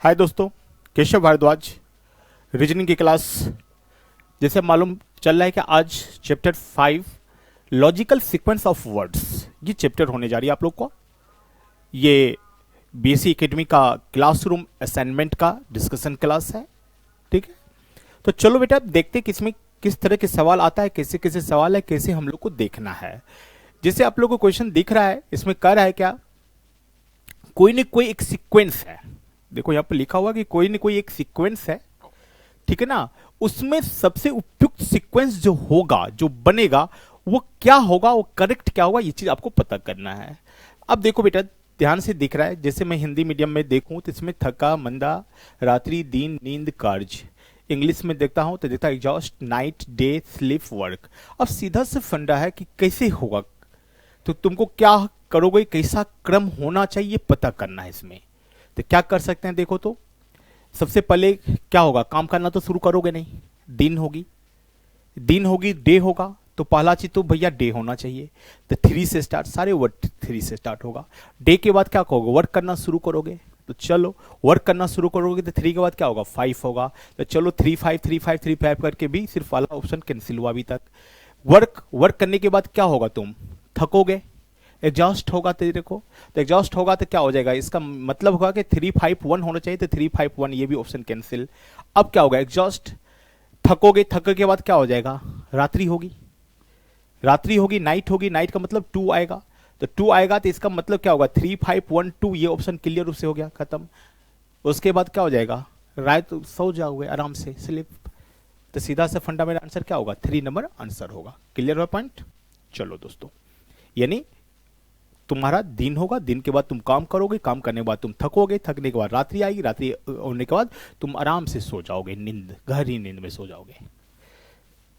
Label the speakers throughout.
Speaker 1: हाय दोस्तों, केशव भारद्वाज। रीजनिंग की क्लास जैसे मालूम चल रहा है कि आज chapter 5 logical sequence of words ये चैप्टर होने जा रही है आप लोग को। ये बीएससी एकेडमी का क्लासरूम असाइनमेंट का डिस्कशन क्लास है। ठीक है, तो चलो बेटा देखते हैं किसमें किस तरह के सवाल आता है, कैसे कैसे सवाल है, कैसे हम लोग को देखना है। जैसे आप लोग को क्वेश्चन दिख रहा है, इसमें कह रहा है क्या, कोई न कोई एक सीक्वेंस है। देखो यहाँ पर लिखा हुआ कि कोई न कोई एक सीक्वेंस है, ठीक है ना। उसमें सबसे उपयुक्त सीक्वेंस जो होगा, जो बनेगा, वो क्या होगा, वो करेक्ट क्या होगा, ये चीज आपको पता करना है। अब देखो बेटा ध्यान से दिख रहा है, जैसे मैं हिंदी मीडियम में देखूं तो इसमें थका मंदा, रात्रि दिन नींद कार्य। इंग्लिश में देखता हूं तो देखता exhaust night day sleep work. अब सीधा से फंडा है कि कैसे होगा, तो तुमको क्या करोगे, कैसा क्रम होना चाहिए पता करना है इसमें। तो क्या कर सकते हैं, देखो तो सबसे पहले क्या होगा, काम करना तो शुरू करोगे नहीं। दिन होगी डे होगा, तो पहला चीज तो भैया डे होना चाहिए। तो 3 से स्टार्ट, सारे वर्ड 3 से स्टार्ट होगा। डे के बाद क्या कहोगे, वर्क करना शुरू करोगे। तो चलो वर्क करना शुरू करोगे तो 3 के बाद क्या होगा, 5 होगा। तो चलो 3 5 3 5 3 5 करके भी सिर्फ वाला ऑप्शन कैंसिल हुआ अभी तक। वर्क करने के बाद क्या होगा, तुम थकोगे, एग्जॉस्ट होगा तेरे को। तो एग्जॉस्ट होगा तो क्या हो जाएगा, इसका मतलब होगा कि 3 5 1 होना चाहिए, तो 3 5 1 ये भी ऑप्शन कैंसिल। अब क्या होगा, एग्जॉस्ट, थकोगे, थक के बाद क्या हो जाएगा, रात्रि होगी, नाइट होगी, नाइट का मतलब 2 आएगा। तो 2 आएगा तो इसका मतलब क्या होगा, 3 5 1 2 ये ऑप्शन क्लियर रूप से हो गया, खत्म। उसके बाद क्या हो जाएगा, रात सो जाओगे आराम से, स्लिप। तो सीधा से फंडामेंटल आंसर क्या होगा, 3 नंबर आंसर होगा। क्लियर हुआ पॉइंट। चलो दोस्तों, यानी तुम्हारा दिन होगा, दिन के बाद तुम काम करोगे, काम करने के बाद तुम थकोगे, थकने के बाद रात्रि आएगी, रात्रि होने के बाद तुम आराम से सो जाओगे, नींद, गहरी नींद में सो जाओगे।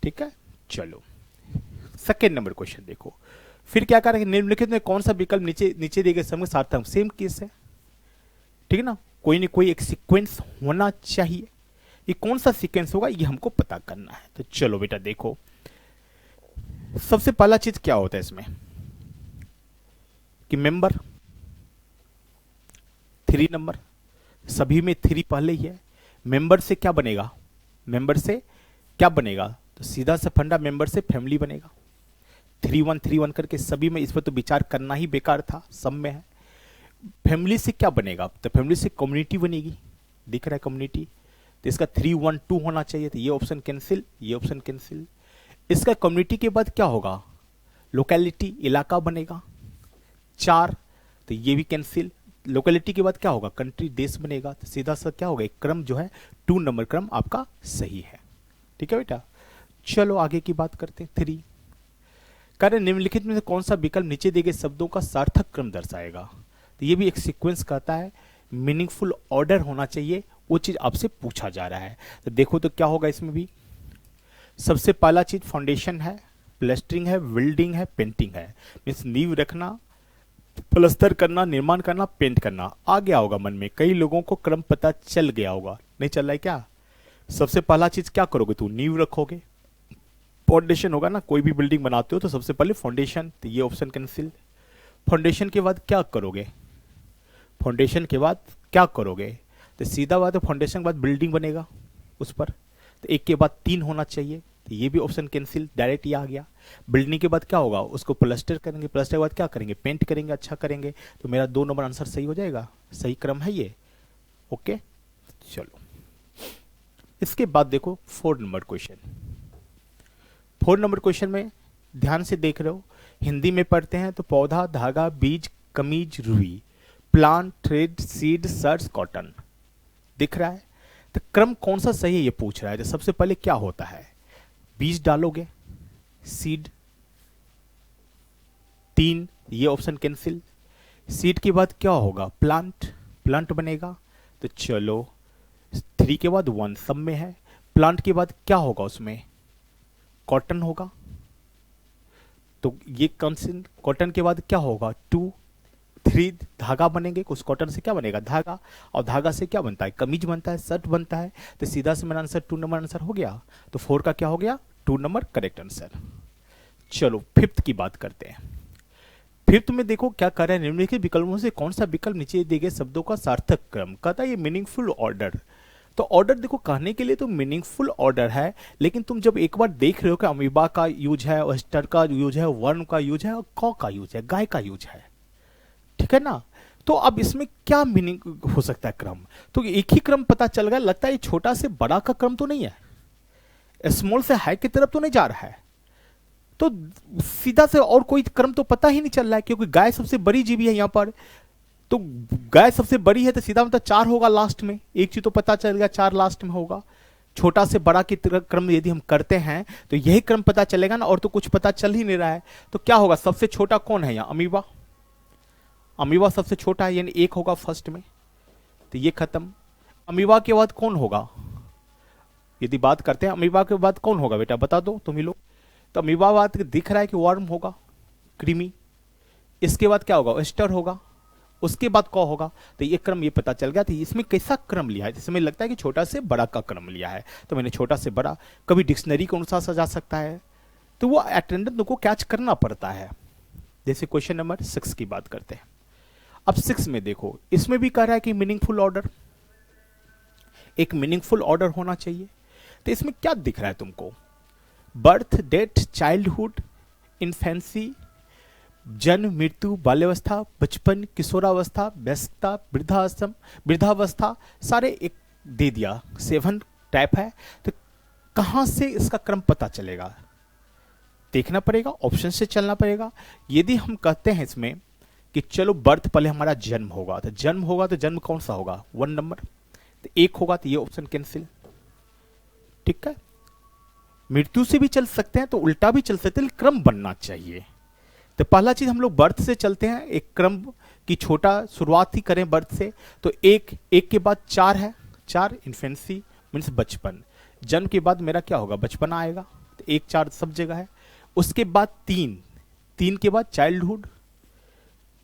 Speaker 1: ठीक है, चलो सेकेंड नंबर क्वेश्चन देखो। फिर क्या करेंगे, निम्नलिखित में कौन सा विकल्प नीचे नीचे दिए गए समय सार्थक, सेम केस है, ठीक है ना। कोई ना कोई एक सीक्वेंस होना चाहिए, ये कौन सा सीक्वेंस होगा ये हमको पता करना है। तो चलो बेटा देखो, सबसे पहला चीज क्या होता है इसमें कि मेंबर 3 नंबर, सभी में 3 पहले ही है। मेंबर से क्या बनेगा, तो सीधा से फंडा मेंबर से फैमिली बनेगा। 3 1 3 1 करके सभी में, इस पर तो विचार करना ही बेकार था, सब में है। फैमिली से क्या बनेगा, तो फैमिली से कम्युनिटी बनेगी, दिख रहा है कम्युनिटी। तो इसका 3 1 2 होना चाहिए, तो ये ऑप्शन कैंसिल, ये ऑप्शन कैंसिल। इसका कम्युनिटी के बाद क्या होगा, लोकेलिटी, इलाका बनेगा 4, तो ये भी कैंसिल। लोकेलिटी के बाद क्या होगा, कंट्री, देश बनेगा। तो सीधा सा क्या होगा, एक क्रम जो है 2 नंबर क्रम आपका सही है। ठीक है बेटा, चलो आगे की बात करते हैं। 3 कार्य निम्नलिखित में से कौन सा विकल्प नीचे दिए गए शब्दों का सार्थक क्रम दर्शाएगा। तो ये भी एक सीक्वेंस कहता है, मीनिंगफुल ऑर्डर होना चाहिए, वो चीज आपसे पूछा जा रहा है। तो देखो तो क्या होगा इसमें भी, सबसे पहला चीज फाउंडेशन है, प्लास्टरिंग है, बिल्डिंग है, पेंटिंग है। मीन्स नींव रखना, प्लस्तर करना, निर्माण करना, पेंट करना आ गया होगा मन में। कई लोगों को क्रम पता चल गया होगा, नहीं चल रहा है क्या। सबसे पहला चीज क्या करोगे, तू नींव रखोगे, फाउंडेशन होगा ना, कोई भी बिल्डिंग बनाते हो तो सबसे पहले फाउंडेशन, तो ये ऑप्शन कैंसिल। फाउंडेशन के बाद क्या करोगे, तो सीधा बात है, फाउंडेशन के बाद बिल्डिंग बनेगा उस पर, तो एक के बाद 3 होना चाहिए, तो ये भी ऑप्शन कैंसिल, डायरेक्ट ये आ गया। बिल्डिंग के बाद क्या होगा, उसको प्लास्टर करेंगे, प्लास्टर के बाद क्या करेंगे, पेंट करेंगे, अच्छा करेंगे। तो मेरा 2 नंबर आंसर सही हो जाएगा, सही क्रम है ये। ओके, चलो इसके बाद देखो 4 नंबर क्वेश्चन। 4 नंबर क्वेश्चन में ध्यान से देख रहे हो, हिंदी में पढ़ते हैं तो पौधा, धागा, बीज, कमीज, रुई, plant, thread, seed, search, cotton दिख रहा है। तो क्रम कौन सा सही है ये पूछ रहा है। तो सबसे पहले क्या होता है, बीज डालोगे, सीड 3, ये ऑप्शन कैंसिल। सीड के बाद क्या होगा, प्लांट बनेगा। तो चलो 3 के बाद 1 सब में है। प्लांट के बाद क्या होगा, उसमें कॉटन होगा, तो ये कैंसिल। कॉटन के बाद क्या होगा, 2 3 धागा बनेंगे, उस कॉटन से क्या बनेगा, धागा, और धागा से क्या बनता है, कमीज बनता है, शर्ट बनता है। तो सीधा से मेरा आंसर 2 नंबर आंसर हो गया। तो 4 का क्या हो गया, 2 नंबर करेक्ट आंसर। चलो 5th की बात करते हैं। फिर तुम्हें देखो क्या कर रहा है, निम्नलिखित विकल्पों से कौन सा विकल्प नीचे दिए गए शब्दों का सार्थक क्रम, कहता है ये मीनिंगफुल ऑर्डर। तो ऑर्डर देखो कहने के लिए तो मीनिंगफुल ऑर्डर है, लेकिन तुम जब एक बार देख रहे हो कि अमीबा का यूज है, ऑयस्टर का यूज है, वर्म का यूज है और कॉ का यूज है, गाय का यूज है, ठीक है ना। तो अब इसमें क्या मीनिंग हो सकता है क्रम, तो एक ही क्रम पता चल गया, लगता है ये छोटा से बड़ा का क्रम तो नहीं है, स्मॉल से हाई की तरफ तो नहीं जा रहा है, तो सीधा से और कोई क्रम तो पता ही नहीं चल रहा है, क्योंकि गाय सबसे बड़ी जीवी है यहां पर, तो गाय सबसे बड़ी है तो सीधा मतलब 4 होगा लास्ट में, एक चीज तो पता चल गया 4 लास्ट में होगा। छोटा से बड़ा की तरह क्रम यदि हम करते हैं तो यही क्रम पता चलेगा ना, और तो कुछ पता चल ही नहीं रहा है। तो क्या होगा, सबसे छोटा कौन है यहाँ, अमीबा, अमीबा सबसे छोटा है, यानी 1 होगा फर्स्ट में, तो ये खत्म। अमीबा के बाद कौन होगा, यदि बात करते हैं अमीबा के बाद कौन होगा बेटा, बता दो तुम ही लोग। तो अमीबा बाद दिख रहा है कि वर्म होगा, क्रीमी, इसके बाद क्या होगा, ऑयस्टर होगा, उसके बाद कौ होगा। तो ये क्रम ये पता चल गया, तो इसमें कैसा क्रम लिया है, इसमें लगता है कि छोटा से बड़ा का क्रम लिया है, तो मैंने छोटा से बड़ा कभी डिक्शनरी के अनुसार सजा सकता है, तो वो अटेंडेंट को कैच करना पड़ता है। जैसे क्वेश्चन नंबर 6 की बात करते हैं। अब 6 में देखो, इसमें भी कह रहा है कि मीनिंगफुल ऑर्डर, एक मीनिंगफुल ऑर्डर होना चाहिए। तो इसमें क्या दिख रहा है तुमको, बर्थ, डेथ, चाइल्डहुड, इन्फेंसी, जन्म, मृत्यु, बाल्यावस्था, बचपन, किशोरावस्था, वयस्कता, वृद्धाश्रम, वृद्धावस्था, सारे एक दे दिया, 7 टाइप है। तो कहां से इसका क्रम पता चलेगा, देखना पड़ेगा, ऑप्शन से चलना पड़ेगा। यदि हम कहते हैं इसमें कि चलो बर्थ पहले हमारा जन्म होगा, तो जन्म होगा तो जन्म कौन सा होगा, 1 नंबर, तो 1 होगा, तो ये ऑप्शन कैंसिल, ठीक है। मृत्यु से भी चल सकते हैं, तो उल्टा भी चल सकते हैं, क्रम बनना चाहिए। तो पहला चीज हम लोग बर्थ से चलते हैं, एक क्रम की छोटा शुरुआत ही करें बर्थ से, तो एक के बाद 4 है, 4 इन्फेंसी मीन्स बचपन, जन्म के बाद मेरा क्या होगा, बचपन आएगा, तो 1 4 सब जगह है। उसके बाद 3 के बाद चाइल्डहुड,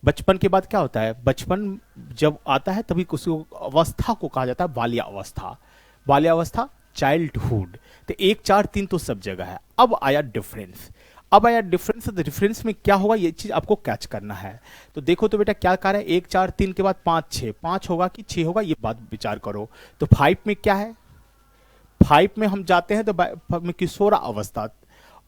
Speaker 1: बचपन के बाद क्या होता है, बचपन जब आता है तभी उस अवस्था को कहा जाता है बाल्यावस्था, बाल्यावस्था चाइल्डहुड, तो 1 4 3 तो सब जगह है। अब आया डिफरेंस, अब आया डिफरेंस, तो डिफरेंस में क्या होगा ये चीज आपको कैच करना है। तो देखो तो बेटा क्या कर रहा है, 1 4 3 के बाद 5 6, 5 होगा कि 6 होगा, ये बात विचार करो। तो 5 में क्या है, 5 में हम जाते हैं तो में किशोरा अवस्था,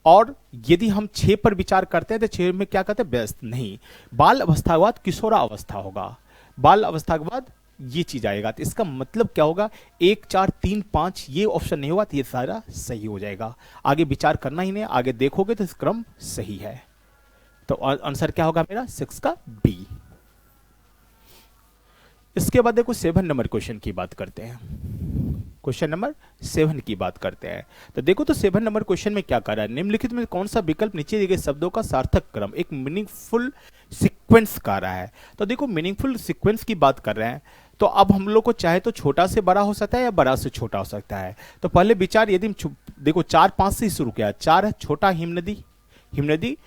Speaker 1: और यदि हम 6 पर विचार करते हैं तो 6 में क्या कहते हैं, व्यस्त नहीं, बाल अवस्था के बाद किशोरा अवस्था होगा, बाल अवस्था के बाद ये चीज आएगा। तो इसका मतलब क्या होगा, 1 4 3 5 ये ऑप्शन नहीं होगा, तो ये सारा सही हो जाएगा। आगे विचार करना ही नहीं, आगे देखोगे तो इस क्रम सही है। तो आंसर क्या होगा मेरा 6 का बी। इसके बाद देखो 7 नंबर क्वेश्चन की बात करते हैं, क्वेश्चन नंबर 7 की बात करते हैं। तो देखो तो 7 नंबर क्वेश्चन में क्या कर रहा है, निम्नलिखित में कौन सा विकल्प नीचे दिए गए शब्दों का सार्थक क्रम, एक मीनिंगफुल सीक्वेंस का रहा है। तो देखो मीनिंगफुल सीक्वेंस की बात कर रहे हैं, तो अब हम लोग को चाहे तो छोटा से बड़ा हो सकता है या बड़ा से छोटा हो सकता है। तो पहले विचार यदि देखो 4 5 से ही शुरू किया, 4 है छोटा हिमनदी, हिमनदी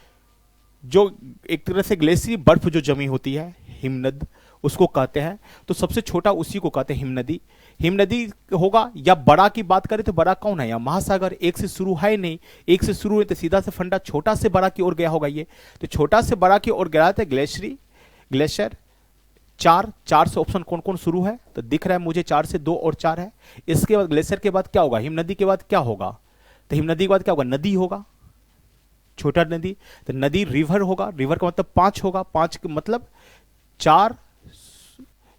Speaker 1: जो एक तरह से ग्लेशियर बर्फ जो जमी होती है, हिमनद उसको कहते हैं, तो सबसे छोटा उसी को कहते हैं हिमनदी। हिमनदी होगा, या बड़ा की बात करें तो बड़ा कौन है, या महासागर, एक से शुरू है नहीं, एक से शुरू है तो सीधा से फंडा छोटा से बड़ा की ओर गया होगा ये, तो छोटा से बड़ा की ओर गया था ग्लेशियरी, ग्लेशियर। 4 से ऑप्शन कौन कौन शुरू है, तो दिख रहा है मुझे 4 से 2 और 4 है। इसके बाद ग्लेशियर के बाद क्या होगा, हिमनदी के बाद क्या होगा, तो हिमनदी के बाद क्या होगा, नदी होगा, छोटा नदी, तो नदी रिवर होगा, रिवर का मतलब 5 होगा, 5 का मतलब 4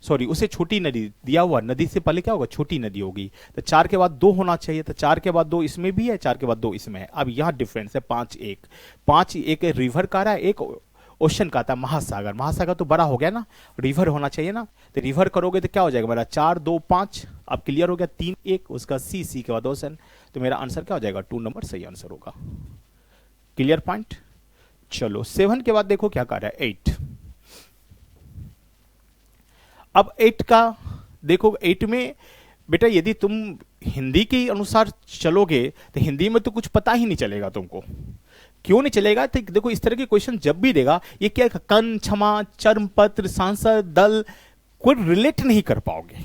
Speaker 1: सॉरी उसे छोटी नदी दिया हुआ, नदी से पहले क्या होगा, छोटी नदी होगी, तो 4 के बाद 2 होना चाहिए, तो 4 के बाद 2 इसमें भी है, 4 के बाद 2 इसमें है। अब यहाँ डिफरेंस है 5 1, 5 एक रिवर का रहा है, एक ओशन का था, महासागर, महासागर तो बड़ा हो गया ना, रिवर होना चाहिए ना, तो रिवर करोगे तो क्या हो जाएगा मेरा 4 2 5, अब क्लियर हो गया, 3 1 उसका सी के बाद ओशन, तो मेरा आंसर क्या हो जाएगा 2 नंबर सही आंसर होगा। Clear point. चलो 7 के बाद देखो क्या कर रहा है 8। अब 8 का देखो, 8 में बेटा यदि तुम हिंदी के अनुसार चलोगे तो हिंदी में तो कुछ पता ही नहीं चलेगा तुमको, क्यों नहीं चलेगा, तो देखो इस तरह के क्वेश्चन जब भी देगा ये क्या, कन, क्षमा, चर्मपत्र, सांसद, दल, कोई रिलेट नहीं कर पाओगे।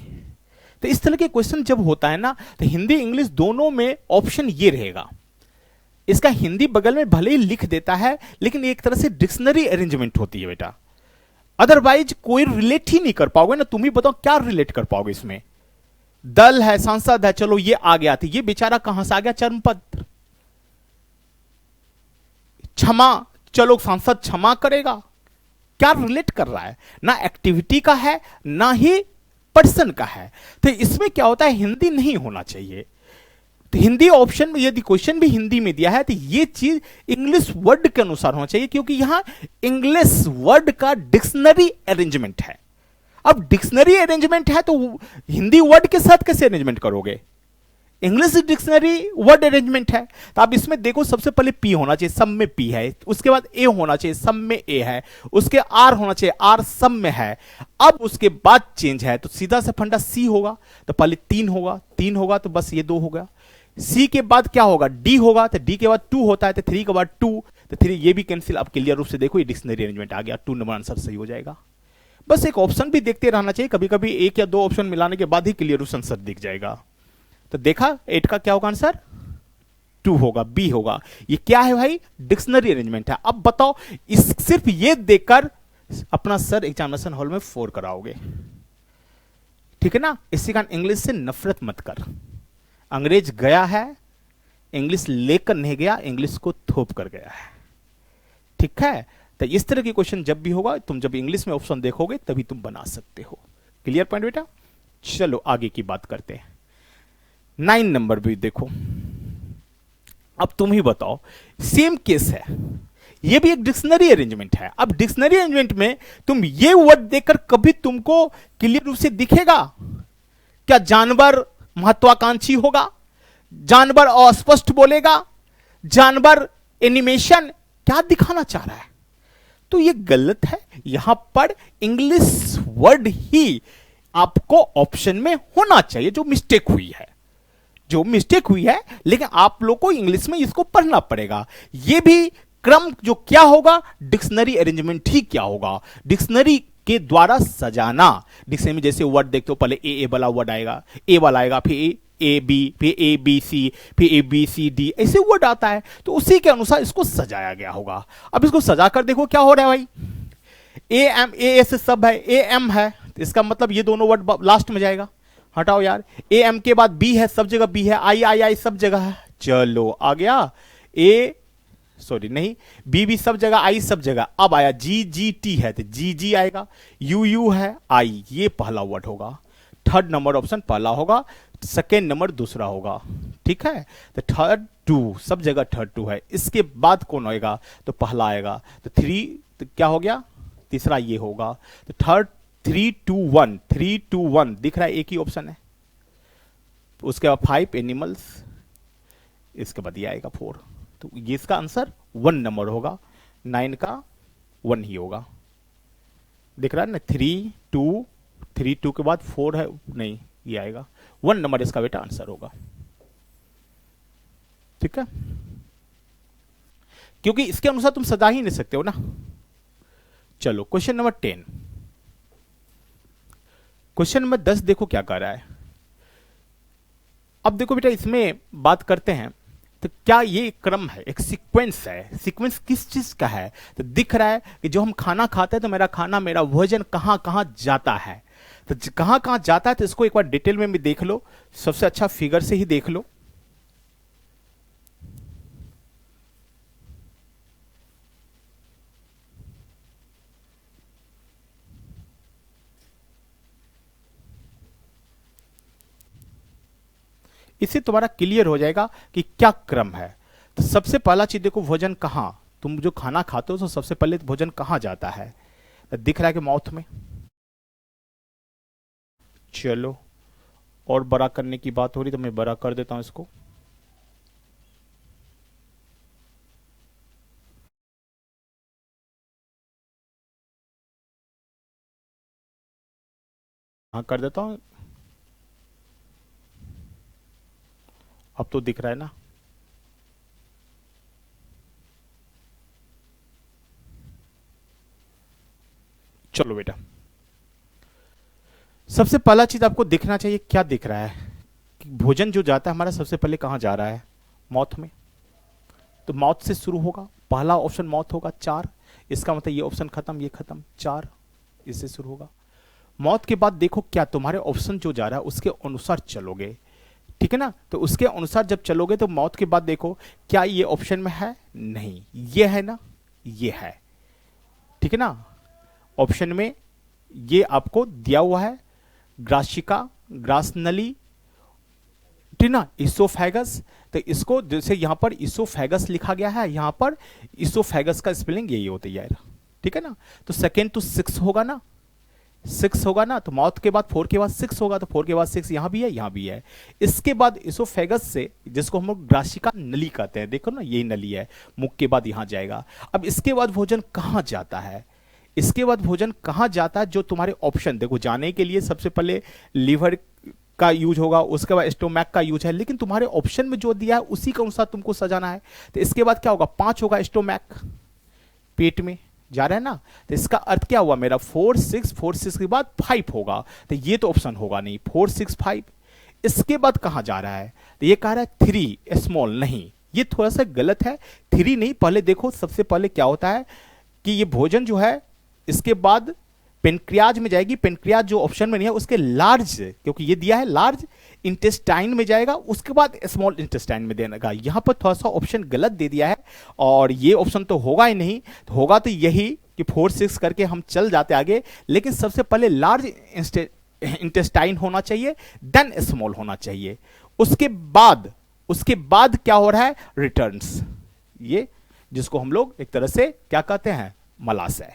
Speaker 1: तो इस तरह के क्वेश्चन जब होता है ना, तो हिंदी इंग्लिश दोनों में ऑप्शन ये रहेगा, इसका हिंदी बगल में भले ही लिख देता है, लेकिन एक तरह से डिक्शनरी अरेंजमेंट होती है बेटा, अदरवाइज कोई रिलेट ही नहीं कर पाओगे ना। तुम ही बताओ क्या रिलेट कर पाओगे इसमें। दल है, सांसद है, चलो ये आ गया था, ये बेचारा कहां से आ गया, चर्मपद। क्षमा, चलो सांसद क्षमा करेगा, क्या रिलेट कर रहा है, ना एक्टिविटी का है ना ही पर्सन का है। तो इसमें क्या होता है, हिंदी नहीं होना चाहिए। तो हिंदी ऑप्शन में यदि क्वेश्चन भी हिंदी में दिया है तो ये चीज इंग्लिश वर्ड के अनुसार होना चाहिए, क्योंकि यहां इंग्लिश वर्ड का डिक्शनरी अरेंजमेंट है। अब डिक्शनरी अरेंजमेंट है तो हिंदी वर्ड के साथ कैसे अरेंजमेंट करोगे, इंग्लिश डिक्शनरी वर्ड अरेंजमेंट है। तो आप इसमें देखो, सबसे पहले पी होना चाहिए, सब में पी है, उसके बाद ए होना चाहिए, सब में ए है, उसके आर होना चाहिए, आर सब में है। अब उसके बाद चेंज है तो सीधा से फंडा सी होगा, तो पहले तीन होगा, तीन होगा तो बस ये दो हो गया। सी के बाद क्या होगा, डी होगा, तो डी के बाद टू होता है, तो थ्री के बाद टू, तो थ्री ये भी कैंसिल। अब क्लियर रूप से देखो ये डिक्शनरी अरेंजमेंट आ गया, 2 नंबर आंसर सही हो जाएगा। बस एक ऑप्शन भी देखते रहना चाहिए, कभी कभी एक या दो ऑप्शन मिलाने के बाद ही क्लियर रूप से आंसर दिख जाएगा। तो देखा 8 का क्या होगा आंसर, 2 होगा, बी होगा। ये क्या है भाई, डिक्शनरी अरेंजमेंट है। अब बताओ, इस सिर्फ ये देखकर अपना सर एग्जामिनेशन हॉल में 4 कराओगे, ठीक है ना। इसी कारण इंग्लिश से नफरत मत कर। अंग्रेज गया है, इंग्लिश लेकर नहीं गया, इंग्लिश को थोप कर गया है, ठीक है। तो इस तरह की क्वेश्चन जब भी होगा, तुम जब इंग्लिश में ऑप्शन देखोगे तभी तुम बना सकते हो। क्लियर पॉइंट बेटा। चलो आगे की बात करते हैं। 9 नंबर भी देखो, अब तुम ही बताओ, सेम केस है, ये भी एक डिक्शनरी अरेंजमेंट है। अब डिक्शनरी अरेंजमेंट में तुम ये वर्ड देखकर कभी तुमको क्लियर रूप से दिखेगा क्या, जानवर महत्वाकांक्षी होगा, जानवर अस्पष्ट बोलेगा, जानवर एनिमेशन, क्या दिखाना चाह रहा है। तो ये गलत है। यहां पर इंग्लिश वर्ड ही आपको ऑप्शन में होना चाहिए, जो मिस्टेक हुई है, जो मिस्टेक हुई है। लेकिन आप लोग को इंग्लिश में इसको पढ़ना पड़ेगा। ये भी क्रम जो क्या होगा, डिक्शनरी अरेंजमेंट ही क्या होगा, डिक्शनरी के द्वारा सजाना। डिक्शनरी में जैसे वर्ड देखते हो, पहले ए वाला वर्ड आएगा, ए वाला आएगा, फिर ए बी, फिर ए बी सी, फिर ए बी सी डी, ऐसे वर्ड आता है। तो उसी के अनुसार इसको सजाया गया होगा। अब इसको सजाकर देखो क्या हो रहा है भाई, ए एम, ए एस सब है, ए एम है, इसका मतलब ये दोनों वर्ड लास्ट में जाएगा। हटाओ यार, ए एम के बाद बी है, सब जगह बी है, आई आई आई सब जगह है। चलो आ गया ए, सॉरी नहीं, बी भी सब जगह, आई सब जगह। अब आया जी जी टी है तो जी जी आएगा, यू यू है, आई, ये पहला वर्ड होगा। थर्ड नंबर ऑप्शन पहला होगा, सेकेंड नंबर दूसरा होगा, ठीक है। तो थर्ड टू, सब जगह थर्ड टू है। इसके बाद कौन होएगा, तो पहला आएगा। तो थ्री, तो क्या हो गया, तीसरा ये होगा। तो थर्ड 3 2 1, 3 2 1 दिख रहा है, एक ही ऑप्शन है। उसके बाद 5 एनिमल्स, इसके बाद ये आएगा 4। तो ये इसका आंसर 1 नंबर होगा, 9 का 1 ही होगा। दिख रहा है ना, 3 2 के बाद 4 है, नहीं ये आएगा 1 नंबर, इसका बेटा आंसर होगा, ठीक है। क्योंकि इसके अनुसार तुम सजा ही नहीं सकते हो ना। चलो क्वेश्चन नंबर 10, क्वेश्चन नंबर 10 देखो क्या कर रहा है। अब देखो बेटा, इसमें बात करते हैं तो क्या ये क्रम है, एक सीक्वेंस है। सीक्वेंस किस चीज का है, तो दिख रहा है कि जो हम खाना खाते हैं तो मेरा खाना, मेरा भोजन कहां कहां जाता है। तो कहां कहां जाता है तो इसको एक बार डिटेल में भी देख लो, सबसे अच्छा फिगर से ही देख लो। इससे तुम्हारा क्लियर हो जाएगा कि क्या क्रम है। तो सबसे पहला चीज देखो, भोजन कहां, तुम जो खाना खाते हो तो सबसे पहले भोजन कहां जाता है, तो दिख रहा है कि माउथ में। चलो और बड़ा करने की बात हो रही तो मैं बड़ा कर देता हूं इसको। हाँ कर देता हूं, अब तो दिख रहा है ना। चलो बेटा, सबसे पहला चीज आपको दिखना चाहिए, क्या दिख रहा है कि भोजन जो जाता है हमारा सबसे पहले कहां जा रहा है, माउथ में। तो मौत से शुरू होगा, पहला ऑप्शन मौत होगा 4, इसका मतलब ये ऑप्शन खत्म, ये खत्म, 4 इससे शुरू होगा। मौत के बाद देखो क्या तुम्हारे ऑप्शन जो जा रहा है उसके अनुसार चलोगे, ठीक है ना। तो उसके अनुसार जब चलोगे तो मौत के बाद देखो क्या ये ऑप्शन में है, नहीं, ये है ना, ये है, ठीक है ना। ऑप्शन में ये आपको दिया हुआ है, ग्राशिका, ग्रासनली, ठीक ना, इसोफेगस। तो इसको जैसे यहां पर इसोफेगस लिखा गया है, यहां पर इसोफेगस का स्पेलिंग यही होता है, ठीक है ना। तो सेकेंड तो 6 होगा ना, 6 होगा ना, तो माउथ के बाद 4 के बाद 6 होगा, तो 4 के बाद 6 यहां भी है, यहां भी है। इसके बाद इसोफेगस से, जिसको हम लोग ग्राशिका नली कहते हैं, देखो ना यही नली है, मुख के बाद यहां जाएगा। अब इसके बाद भोजन कहां जाता है, इसके बाद भोजन कहां जाता है, जो तुम्हारे ऑप्शन देखो, जाने के लिए सबसे पहले लीवर का यूज होगा, उसके बाद स्टोमैक का यूज है, लेकिन तुम्हारे ऑप्शन में जो दिया है उसी के अनुसार तुमको सजाना है। तो इसके बाद क्या होगा, 5 होगा स्टोमैक, पेट में जा रहा है ना। तो इसका अर्थ क्या हुआ मेरा, 4 6 के बाद 5 होगा, तो ये तो ऑप्शन होगा नहीं, 4 6 5। इसके बाद कहां जा रहा है, तो ये कह रहा है 3 स्मॉल, नहीं, ये थोड़ा सा गलत है, 3 नहीं। पहले देखो सबसे पहले क्या होता है कि ये भोजन जो है इसके बाद पेनक्रियाज में जाएगी, पेनक्रियाज जो ऑप्शन में नहीं है उसके लार्ज, क्योंकि ये दिया है लार्ज इंटेस्टाइन में जाएगा, उसके बाद स्मॉल इंटेस्टाइन में देगा। यहां पर थोड़ा सा ऑप्शन गलत दे दिया है, और ये ऑप्शन तो होगा ही नहीं, तो होगा तो यही कि 4 6 करके हम चल जाते आगे, लेकिन सबसे पहले लार्ज इंटेस्टाइन होना चाहिए, देन स्मॉल होना चाहिए। उसके बाद क्या हो रहा है, रिटर्न्स, ये जिसको हम लोग एक तरह से क्या कहते हैं, मलाशय,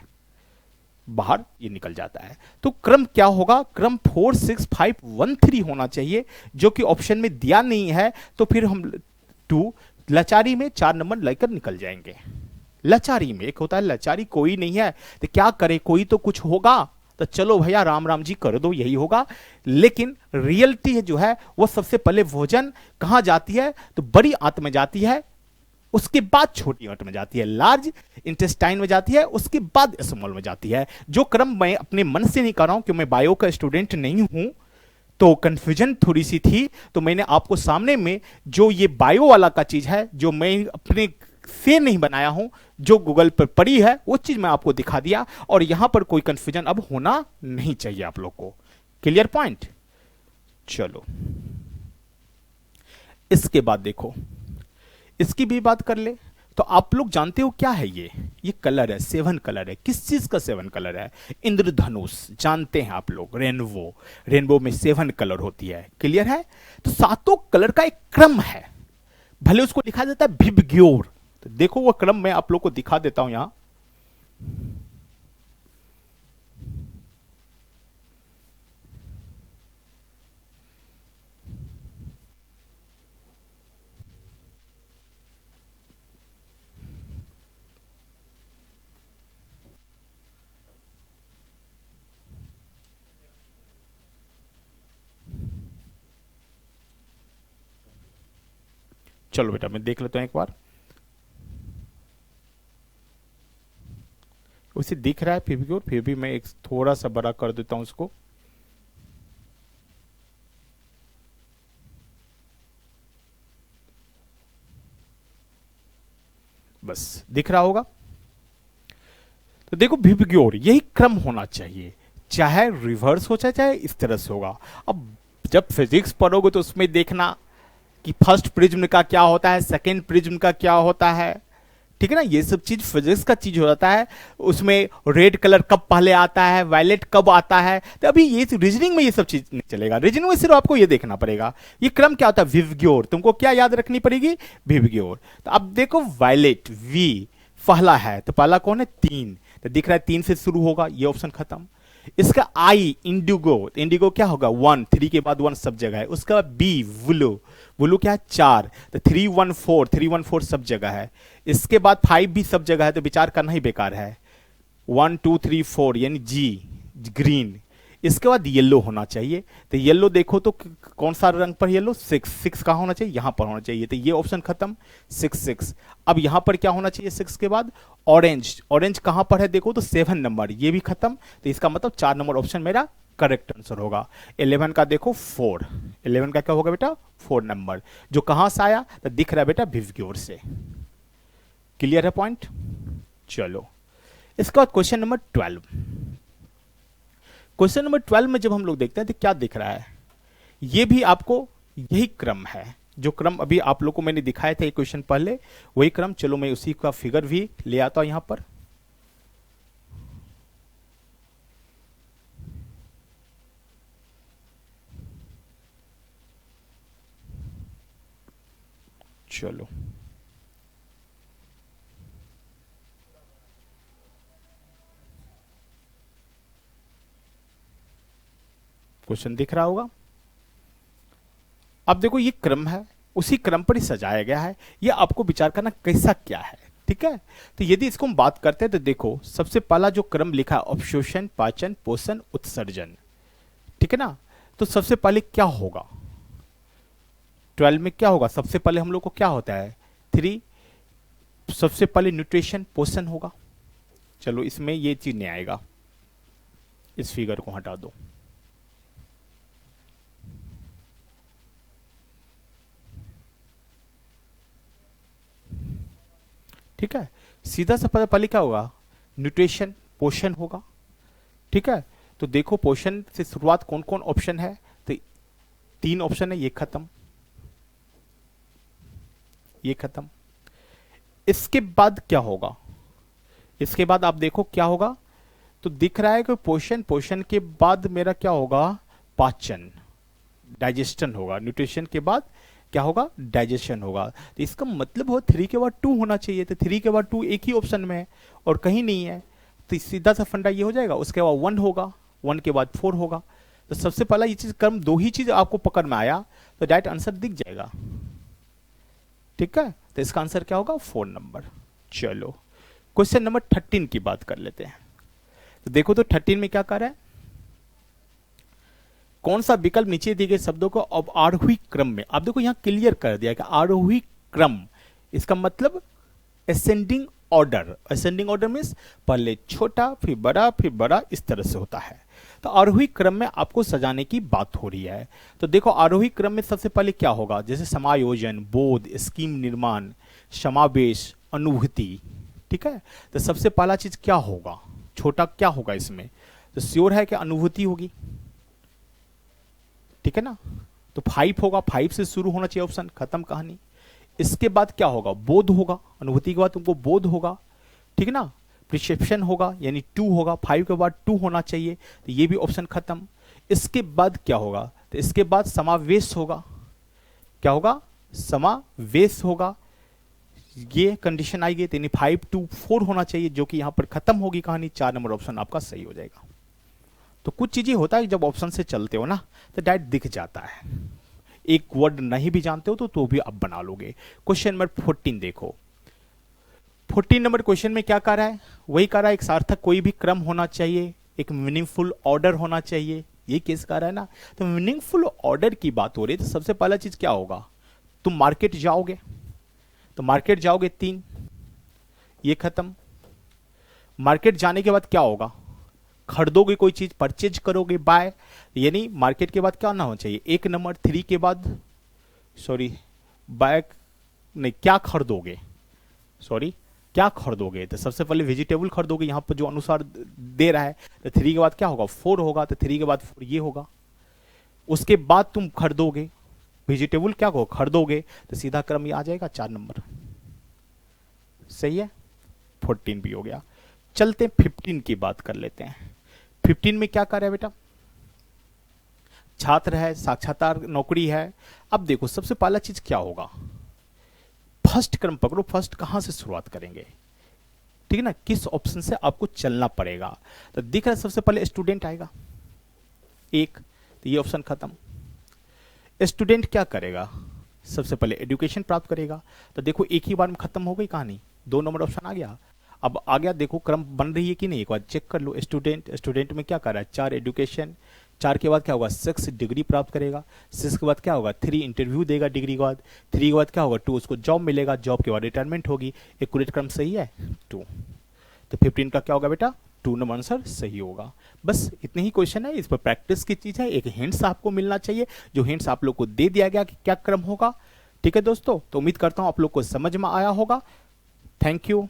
Speaker 1: बाहर ये निकल जाता है। तो क्रम क्या होगा, क्रम 4 6 5 1 3 होना चाहिए, जो कि ऑप्शन में दिया नहीं है। तो फिर हम 2 लाचारी में 4 नंबर लेकर निकल जाएंगे। लाचारी में एक होता है लाचारी, कोई नहीं है तो क्या करे, कोई तो कुछ होगा, तो चलो भैया राम राम जी कर दो, यही होगा। लेकिन रियलिटी जो है वो सबसे पहले भोजन कहां जाती है, तो बड़ी आंत में जाती है, उसके बाद छोटी आंत में जाती है, लार्ज इंटेस्टाइन में जाती है, उसके बाद स्मॉल में जाती है। जो क्रम मैं अपने मन से नहीं कर रहा हूं, क्योंकि मैं बायो का स्टूडेंट नहीं हूं, तो कंफ्यूजन थोड़ी सी थी, तो मैंने आपको सामने में जो ये बायो वाला का चीज है, जो मैं अपने से नहीं बनाया हूं, जो गूगल पर पड़ी है वो चीज मैं आपको दिखा दिया, और यहां पर कोई कंफ्यूजन अब होना नहीं चाहिए आप लोग को। Clear point. चलो इसके बाद देखो, इसकी भी बात कर ले। तो आप लोग जानते हो क्या है ये कलर है, 7 कलर है। किस चीज का 7 कलर है, इंद्रधनुष, जानते हैं आप लोग, रेनबो में 7 कलर होती है। क्लियर है। तो 7 कलर का एक क्रम है, भले उसको लिखा जाता है विबग्योर। तो देखो वो क्रम मैं आप लोग को दिखा देता हूं यहां। चलो बेटा मैं देख लेता हूं एक बार, उसे दिख रहा है फिर भी मैं एक थोड़ा सा बड़ा कर देता हूं उसको। बस दिख रहा होगा। तो देखो विबग्योर, यही क्रम होना चाहिए, चाहे रिवर्स हो चाहे इस तरह से होगा। अब जब फिजिक्स पढ़ोगे तो उसमें देखना कि फर्स्ट प्रिज्म का क्या होता है, सेकेंड प्रिज्म का क्या होता है, ठीक है ना। ये सब चीज फिजिक्स का चीज हो जाता है। उसमें रेड कलर कब पहले आता है, वायलेट कब आता है, तो अभी ये रीजनिंग में ये सब चीज नहीं चलेगा। रीजनिंग में सिर्फ आपको ये देखना पड़ेगा ये क्रम क्या होता है, विबग्योर। तुमको क्या याद रखनी पड़ेगी, विबग्योर। तो अब देखो वायलेट, वी पहला है, तो पहला कौन है, 3, तो दिख रहा है 3 से शुरू होगा, ये ऑप्शन खत्म। इसका आई इंडिगो, इंडिगो क्या होगा, 1, 3 के बाद 1 सब जगह है। उसका बी वुलो, वुलो क्या है 4, तो 3 1 4, 3 1 4 सब जगह है। इसके बाद 5 भी सब जगह है, तो विचार करना ही बेकार है। 1 2 3 4 यानी जी, ग्रीन। इसके बाद येलो होना चाहिए, तो येलो देखो तो कौन सा रंग पर येलो, 6 कहां होना चाहिए, यहां पर होना चाहिए, तो ये ऑप्शन खत्म, 6 अब यहां पर क्या होना चाहिए 6 के बाद, ऑरेंज, ऑरेंज कहां पर है देखो तो 7 नंबर, ये भी खत्म। तो इसका मतलब 4 नंबर ऑप्शन मेरा करेक्ट आंसर होगा। 11 का देखो 4, 11 का क्या होगा बेटा 4 नंबर, जो कहां से आया तो दिख रहा है बेटा विबग्योर से। क्लियर है पॉइंट? चलो, इसके बाद क्वेश्चन नंबर 12। क्वेश्चन नंबर 12 में जब हम लोग देखते हैं तो क्या दिख रहा है, ये भी आपको यही क्रम है जो क्रम अभी आप लोग को मैंने दिखाया था एक क्वेश्चन पहले, वही क्रम। चलो मैं उसी का फिगर भी ले आता हूं यहां पर। चलो, क्वेश्चन दिख रहा होगा। अब देखो ये क्रम है, उसी क्रम पर ही सजाया गया है, ये आपको विचार करना कैसा क्या है, ठीक है। तो यदि इसको हम बात करते हैं तो देखो सबसे पहला जो क्रम लिखा है अवशोषण, पाचन, पोषण, उत्सर्जन, ठीक है ना। तो सबसे पहले क्या होगा 12 में, क्या होगा सबसे पहले हम लोग को, क्या होता है 3, सबसे पहले न्यूट्रिशन पोषण होगा। चलो इसमें ये चीज नहीं आएगा, इस फिगर को हटा दो। ठीक है, सीधा सा पता पहले क्या होगा, न्यूट्रिशन पोषण होगा, ठीक है। तो देखो पोषण से शुरुआत कौन कौन ऑप्शन है, तो 3 ऑप्शन है, ये खत्म, ये खत्म। इसके बाद क्या होगा, इसके बाद आप देखो क्या होगा, तो दिख रहा है कि पोषण, पोषण के बाद मेरा क्या होगा, पाचन, डाइजेशन होगा। न्यूट्रिशन के बाद क्या होगा, डाइजेशन होगा। तो इसका मतलब हो 3 के बाद 2 होना चाहिए, तो 3 के बाद 2 एक ही ऑप्शन में है और कहीं नहीं है, तो सीधा सा फंडा ये हो जाएगा। उसके बाद 1 होगा, 1 के बाद 4 होगा। तो सबसे पहला ये चीज क्रम 2 ही चीज आपको पकड़ में आया तो डायरेक्ट आंसर दिख जाएगा, ठीक है। तो इसका आंसर क्या होगा, 4 नंबर। चलो क्वेश्चन नंबर 13 की बात कर लेते हैं। तो देखो तो 13 में क्या कर रहा है, कौन सा विकल्प नीचे दिए गए शब्दों को अब आरोही क्रम में, आप देखो यहां क्लियर कर दिया कि आरोही क्रम, इसका मतलब ascending order. Ascending order means पहले छोटा फिर बड़ा फिर बड़ा, इस तरह से होता है। तो आरोही क्रम में आपको सजाने की बात हो रही है। तो देखो आरोही क्रम में सबसे पहले क्या होगा, जैसे समायोजन, बोध, स्कीम निर्माण, समावेश, अनुभूति, ठीक है। तो सबसे पहला चीज क्या होगा, छोटा क्या होगा इसमें, तो श्योर है कि अनुभूति होगी, ठीक है ना। तो 5 होगा, 5 से शुरू होना चाहिए ऑप्शन, खत्म कहानी। इसके बाद क्या होगा, बोध होगा, अनुभूति के बाद तुमको बोध होगा, ठीक है ना। प्रिसेप्शन होगा यानी 2 होगा, 5 के बाद 2 होना चाहिए, तो ये भी ऑप्शन खत्म। इसके बाद क्या होगा, तो इसके बाद समावेश होगा, क्या होगा, समावेश होगा, ये कंडीशन आई गई, यानी 5 to 4 होना चाहिए, जो कि यहां पर खत्म होगी कहानी। 4 नंबर ऑप्शन आपका सही हो जाएगा। तो कुछ चीजें होता है जब ऑप्शन से चलते हो ना तो डायरेक्ट दिख जाता है, एक वर्ड नहीं भी जानते हो तो भी आप बना लोगे। क्वेश्चन नंबर 14 देखो, 14 नंबर क्वेश्चन में क्या कह रहा है, वही कह रहा है एक सार्थक कोई भी क्रम होना चाहिए, एक मीनिंगफुल ऑर्डर होना चाहिए, ये केस कह रहा है ना। तो मीनिंगफुल ऑर्डर की बात हो रही है, तो सबसे पहला चीज क्या होगा, तुम मार्केट जाओगे, तो मार्केट जाओगे 3, ये खत्म। मार्केट जाने के बाद क्या होगा, खरीदोगे कोई चीज, परचेज करोगे, बाय, यानी मार्केट के बाद क्या ना होना चाहिए, 1 नंबर। 3 के बाद सॉरी बाय नहीं, क्या खरीदोगे, सॉरी क्या खरीदोगे, तो सबसे पहले वेजिटेबल खरीदोगे, यहां पर जो अनुसार दे रहा है। तो 3 के बाद क्या होगा, 4 होगा, तो 3 के बाद 4 ये होगा। उसके बाद तुम खरीदोगे वेजिटेबल, क्या हो खरीदोगे, तो सीधा क्रम ये आ जाएगा 4 नंबर, सही है। 14 भी हो गया। चलते 15 की बात कर लेते हैं। 15 में क्या कर रहा है बेटा, छात्र है, साक्षात्कार नौकरी है। अब देखो सबसे पहला चीज क्या होगा, फर्स्ट क्रम पकड़ो, फर्स्ट कहां से शुरुआत करेंगे, ठीक है ना, किस ऑप्शन से आपको चलना पड़ेगा। तो दिख रहा है सबसे पहले स्टूडेंट आएगा, एक, तो ये ऑप्शन खत्म। स्टूडेंट क्या करेगा, सबसे पहले एजुकेशन प्राप्त करेगा, तो देखो एक ही बार में खत्म हो गई कहानी, 2 नंबर ऑप्शन आ गया। अब आ गया, देखो क्रम बन रही है कि नहीं, एक बार चेक कर लो। स्टूडेंट, स्टूडेंट में क्या कर रहा है, 4 एजुकेशन, 4 के बाद क्या होगा, 6 डिग्री प्राप्त करेगा, 6 के बाद क्या होगा, 3 इंटरव्यू देगा डिग्री के बाद, 3 के बाद क्या होगा, 2 उसको जॉब मिलेगा, जॉब के बाद रिटायरमेंट होगी। एक्यूरेट क्रम सही है 2, तो 15 का क्या होगा बेटा, 2 नंबर आंसर सही होगा। बस इतने ही क्वेश्चन है, इस पर प्रैक्टिस की चीज है, एक हिंट्स आपको मिलना चाहिए, जो हिंट्स आप लोग को दे दिया गया कि क्या क्रम होगा, ठीक है दोस्तों। तो उम्मीद करता हूं आप लोग को समझ में आया होगा। Thank you.